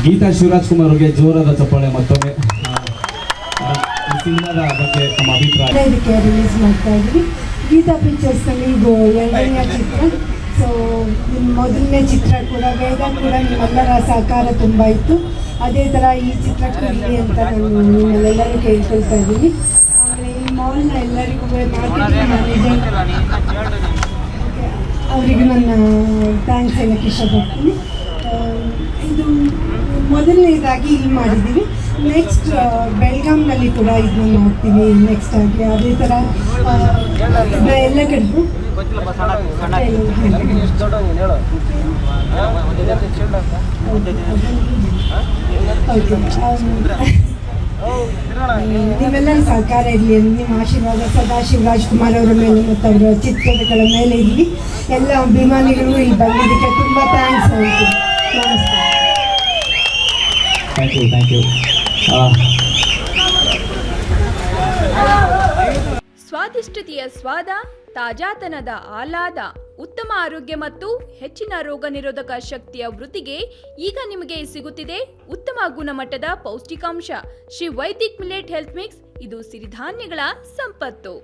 ಗೀತಾ ಶಿವರಾಜ್ ಕುಮಾರ್ ಅವರಿಗೆ ಜೋರಾದ ಚಪ್ಪಾಳೆ ಮತ್ತೊಮ್ಮೆ. ಈ ಸಿನಿಮಾದ ಬಗ್ಗೆ ನಮ್ಮ ಅಭಿಪ್ರಾಯ. ಇದಕ್ಕೆ ರಿಲೀಸ್ ಮಾಡ್ತಾ ಇದ್ವಿ. ಗೀತಾ ಪಿಕ್ಚರ್ಸ್ನಲ್ಲಿ ಇದು 2ನೇ ಚಿತ್ರ. ಸೊ ನಿಮ್ಮ ಮೊದಲನೇ ಚಿತ್ರ ಕೂಡ ವೇದ ಕೂಡ ನಿಮ್ಮೆಲ್ಲರ ಸಹಕಾರ ತುಂಬ ಇತ್ತು. ಅದೇ ಥರ ಈ ಚಿತ್ರಕ್ಕೂ ಇರಲಿ ಅಂತ ನಾನು ನಿಮ್ಮೆಲ್ಲರೂ ಕೇಳ್ಕೊಳ್ತಾ ಇದ್ದೀನಿ. ಆಮೇಲೆ ಈ ಮಾಲ್ನ ಎಲ್ಲರಿಗೂ ಮಾರ್ಕೆಟಿಂಗ್ ಮ್ಯಾನೇಜರ್ ಅವರಿಗೆ ನನ್ನ ಥ್ಯಾಂಕ್ಸ್ ಹೇಳೋಕ್ಕೆ ಇಷ್ಟಪಡ್ತೀನಿ. ಇದು ಮೊದಲನೇದಾಗಿ ಇಲ್ಲಿ ಮಾಡಿದ್ದೀವಿ. ನೆಕ್ಸ್ಟ್ ಬೆಳಗಾಂನಲ್ಲಿ ಕೂಡ ಇದನ್ನ ಮಾಡ್ತೀವಿ ನೆಕ್ಸ್ಟ್ ಆಗಿ. ಅದೇ ಥರ ಎಲ್ಲ ಕಡೆಗೂ ನಿಮ್ಮೆಲ್ಲರ ಸಹಕಾರ ಇರಲಿ, ನಿಮ್ಮ ಆಶೀರ್ವಾದ ಸದಾ ಶಿವರಾಜ್ ಕುಮಾರ್ ಅವರ ಮೇಲೆ ಮತ್ತು ಅವರ ಚಿತ್ರಗಳ ಮೇಲೆ ಇರಲಿ. ಎಲ್ಲ ಅಭಿಮಾನಿಗಳು ಇಲ್ಲಿ ಬಂದಿದ್ದಕ್ಕೆ ತುಂಬ ಥ್ಯಾಂಕ್ಸ್ ಹೇಳ್ತೀನಿ. ನಮಸ್ತೆ. Thank you. ಸ್ವಾದಿಷ್ಟತೆಯ ಸ್ವಾದ, ತಾಜಾತನದ ಆಹ್ಲಾದ, ಉತ್ತಮ ಆರೋಗ್ಯ ಮತ್ತು ಹೆಚ್ಚಿನ ರೋಗ ನಿರೋಧಕ ಶಕ್ತಿಯ ವೃದ್ಧಿಗೆ ಈಗ ನಿಮಗೆ ಸಿಗುತ್ತಿದೆ ಉತ್ತಮ ಗುಣಮಟ್ಟದ ಪೌಷ್ಟಿಕಾಂಶ Shri Vaidik millet health mix. ಇದು ಸಿರಿಧಾನ್ಯಗಳ ಸಂಪತ್ತು.